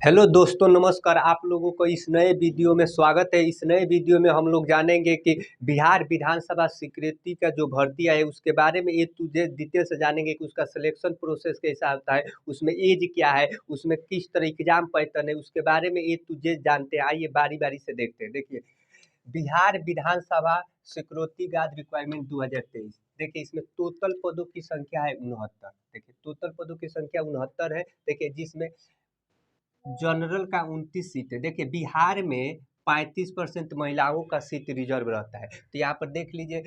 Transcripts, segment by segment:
Hello दोस्तों, नमस्कार। आप लोगों को इस नए वीडियो में स्वागत है। इस नए वीडियो में हम लोग जानेंगे कि बिहार विधानसभा स्वीकृति का जो भर्ती है उसके बारे में ए टू जेड डिटेल से जानेंगे कि उसका सिलेक्शन प्रोसेस कैसा होता है, उसमें एज क्या है, उसमें किस तरह एग्जाम पैटर्न है, उसके बारे में ए टू जेड जानते हैं। आइए बारी बारी से देखते हैं। देखिए, बिहार विधानसभा सिक्योरिटी गार्ड रिक्वायरमेंट 2023। देखिए, इसमें टोटल पदों की संख्या है 69। देखिए, टोटल पदों की संख्या 69 है। देखिए, जिसमें जनरल का 29 सीट है। देखिए, बिहार में 35% महिलाओं का सीट रिजर्व रहता है। तो यहाँ पर देख लीजिए,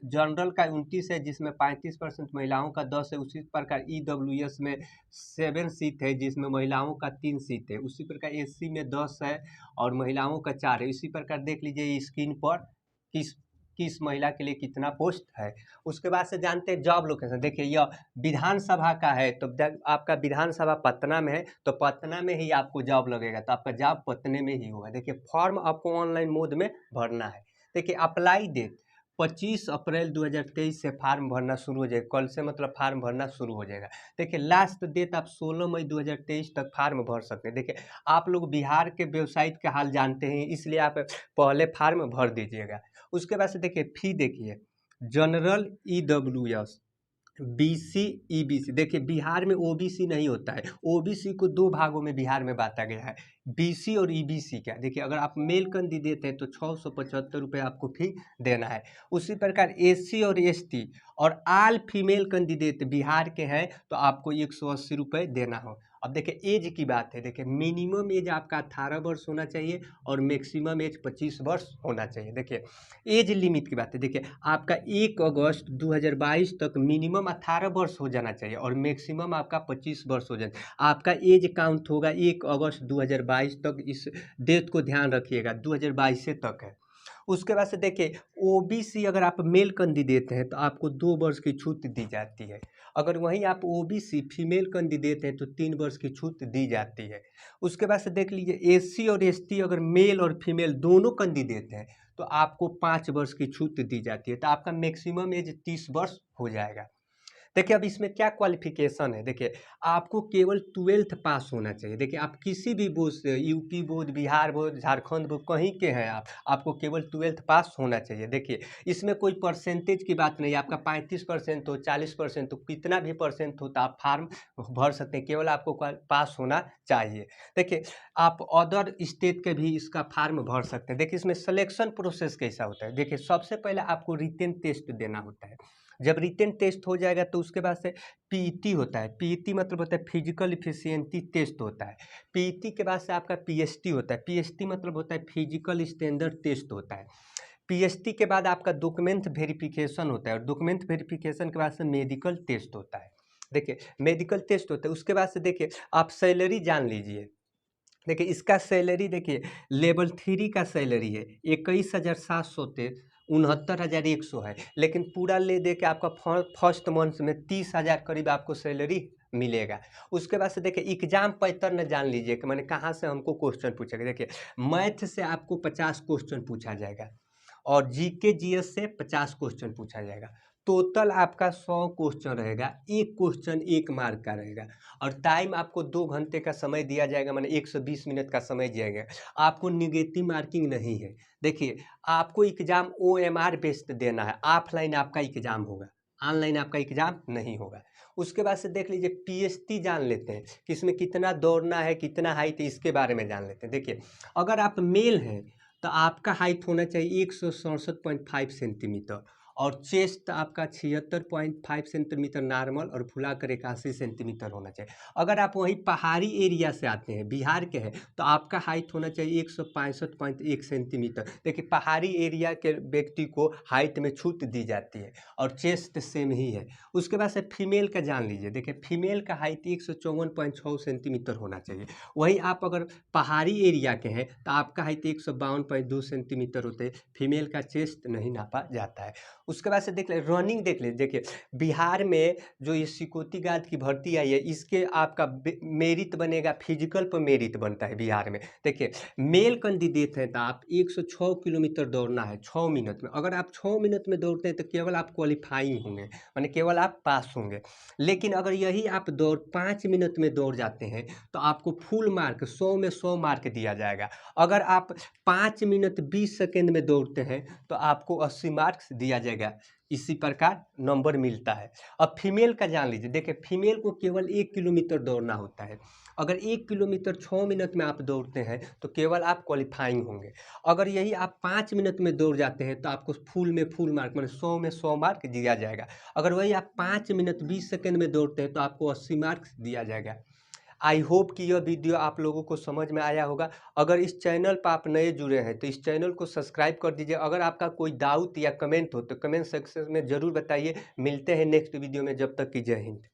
जनरल का 29 है जिसमें 35% महिलाओं का 10 है। उसी प्रकार ईडब्ल्यूएस में 7 सीट है जिसमें महिलाओं का 3 सीट है। उसी प्रकार एससी में 10 है और महिलाओं का 4 है। इसी प्रकार देख लीजिए स्क्रीन पर किस किस महिला के लिए कितना पोस्ट है। उसके बाद से जानते हैं जॉब लोकेशन। देखिए, यह विधानसभा का है तो जब आपका विधानसभा पटना में है तो पटना में ही आपको जॉब लगेगा, तो आपका जॉब पटने में ही होगा। देखिए, फॉर्म आपको ऑनलाइन मोड में भरना है। देखिए, अप्लाई डेट 25 अप्रैल 2023 से फार्म भरना शुरू हो जाएगा। कल से मतलब फार्म भरना शुरू हो जाएगा। देखिए, लास्ट डेट आप 16 मई 2023 तक फार्म भर सकते हैं। देखिए, आप लोग बिहार के वेबसाइट का हाल जानते हैं, इसलिए आप पहले फार्म भर दीजिएगा। उसके बाद से देखिए फी, देखिए जनरल ईडब्ल्यूएस, बीसी, ईबीसी। देखिए, बिहार में ओबीसी नहीं होता है। ओबीसी को दो भागों में बिहार में बांटा गया है, बीसी और ईबीसी का। देखिए, अगर आप मेल कैंडिडेट हैं तो 675 रुपये आपको फी देना है। उसी प्रकार एससी और एसटी और आल फीमेल कैंडिडेट बिहार के हैं तो आपको 180 रुपये देना हो। अब देखिए एज की बात है। देखिए, मिनिमम एज आपका 18 वर्ष होना चाहिए और मैक्सिमम एज 25 वर्ष होना चाहिए। देखिए, एज लिमिट की बात है। देखिए, आपका 1 अगस्त 2022 तक मिनिमम 18 वर्ष हो जाना चाहिए और मैक्सिमम आपका 25 वर्ष हो जाना। आपका एज काउंट होगा 1 अगस्त 2022 तक। इस डेट को ध्यान रखिएगा, 2022 से तक है। उसके बाद से देखिए, ओबीसी अगर आप मेल कैंडिडेट हैं तो आपको 2 वर्ष की छूट दी जाती है। अगर वहीं आप ओबीसी फीमेल कैंडिडेट हैं तो 3 वर्ष की छूट दी जाती है। उसके बाद से देख लीजिए, एससी और एसटी अगर मेल और फीमेल दोनों कैंडिडेट हैं तो आपको 5 वर्ष की छूट दी जाती है। तो आपका मैक्सिमम एज 30 वर्ष हो जाएगा। देखिए, अब इसमें क्या क्वालिफिकेशन है। देखिए, आपको केवल 12th पास होना चाहिए। देखिए, आप किसी भी बोर्ड से, UP board, Bihar board, Jharkhand board, कहीं के हैं आपको केवल 12th पास होना चाहिए। देखिए, इसमें कोई परसेंटेज की बात नहीं है। आपका 35% हो, 40% हो, कितना भी परसेंट हो तो आप फार्म भर सकते हैं। केवल आपको पास होना चाहिए। देखिए, आप अदर स्टेट के भी इसका फार्म भर सकते हैं। देखिए, इसमें सिलेक्शन प्रोसेस कैसा होता है। देखिए, सबसे पहले आपको रिटन टेस्ट देना होता है। जब रिटन टेस्ट हो जाएगा तो उसके बाद से पीईटी होता है। पीईटी मतलब होता है फिजिकल इफिशियंसी टेस्ट होता है। पीईटी के बाद से आपका पीएसटी होता है। पीएसटी मतलब होता है फिजिकल स्टैंडर्ड टेस्ट होता है। पीएसटी के बाद आपका डॉक्यूमेंट वेरिफिकेशन होता है और डॉक्यूमेंट वेरिफिकेशन के बाद से मेडिकल टेस्ट होता है। देखिए, मेडिकल टेस्ट होता है। उसके बाद से देखिए, आप सैलरी जान लीजिए। देखिए, इसका सैलरी देखिए, लेवल 3 का सैलरी है 21,700 से 69,100 है। लेकिन पूरा ले दे के आपका फर्स्ट मंथ में 30,000 करीब आपको सैलरी मिलेगा। उसके बाद से देखिए, एग्जाम पैटर्न जान लीजिए कि मैंने कहाँ से हमको क्वेश्चन पूछेगा। देखिए, मैथ से आपको 50 क्वेश्चन पूछा जाएगा और जीके जीएस से 50 क्वेश्चन पूछा जाएगा। टोटल आपका 100 क्वेश्चन रहेगा। एक क्वेश्चन 1 मार्क का रहेगा और टाइम आपको 2 घंटे का समय दिया जाएगा, माने 120 मिनट का समय दिया गया। आपको निगेटिव मार्किंग नहीं है। देखिए, आपको एग्जाम ओएमआर बेस्ड देना है। ऑफलाइन आपका एग्जाम होगा, ऑनलाइन आपका एग्जाम नहीं होगा। उसके बाद से देख लीजिए, पीएसटी जान लेते हैं कि इसमें कितना दौड़ना है, कितना हाइट, इसके बारे में जान लेते हैं। देखिए, अगर आप मेल हैं तो आपका हाइट होना चाहिए 167.5 सेंटीमीटर और चेस्ट आपका 76.5 सेंटीमीटर नॉर्मल और फुला कर 81 सेंटीमीटर होना चाहिए। अगर आप वहीं पहाड़ी एरिया से आते हैं, बिहार के हैं, तो आपका हाइट होना चाहिए 165.1 सेंटीमीटर। देखिए, पहाड़ी एरिया के व्यक्ति को हाइट में छूट दी जाती है और चेस्ट सेम ही है। उसके बाद से फीमेल का जान लीजिए। देखिए, फीमेल का हाइट 154.6 सेंटीमीटर होना चाहिए। वहीं आप अगर पहाड़ी एरिया के हैं तो आपका हाइट 152.2 सेंटीमीटर होते हैं। फीमेल का चेस्ट नहीं नापा जाता है। उसके बाद से देख ले रनिंग देख ले, देखिए बिहार में जो ये सिक्योरिटी गार्ड की भर्ती आई है इसके आपका मेरिट बनेगा, फिजिकल पर मेरिट बनता है बिहार में। देखिए मेल कैंडिडेट है तो आप 106 किलोमीटर दौड़ना है 6 मिनट में। अगर आप 6 मिनट में दौड़ते हैं तो केवल आप क्वालिफाइंग होंगे, माने केवल आप पास होंगे। लेकिन अगर यही आप 5 मिनट में दौड़ जाते हैं तो आपको फुल मार्क 100 में 100 मार्क दिया जाएगा। अगर आप 5 मिनट 20 सेकेंड में दौड़ते हैं तो आपको 80 मार्क्स दिया जाएगा। इसी प्रकार नंबर मिलता है। अब फीमेल का जान लीजिए, देखिए फीमेल को केवल 1 किलोमीटर दौड़ना होता है। अगर 1 किलोमीटर 6 मिनट में आप दौड़ते हैं तो केवल आप क्वालिफाइंग होंगे। अगर यही आप 5 मिनट में दौड़ जाते हैं तो आपको फुल में फुल मार्क माने 100 में 100 मार्क दिया जाएगा। अगर वही आप 5 मिनट 20 सेकेंड में दौड़ते हैं तो आपको 80 मार्क्स दिया जाएगा। आई होप कि यह वीडियो आप लोगों को समझ में आया होगा। अगर इस चैनल पर आप नए जुड़े हैं तो इस चैनल को सब्सक्राइब कर दीजिए। अगर आपका कोई डाउट या कमेंट हो तो कमेंट सेक्शन में ज़रूर बताइए। मिलते हैं नेक्स्ट वीडियो में, जब तक कि जय हिंद।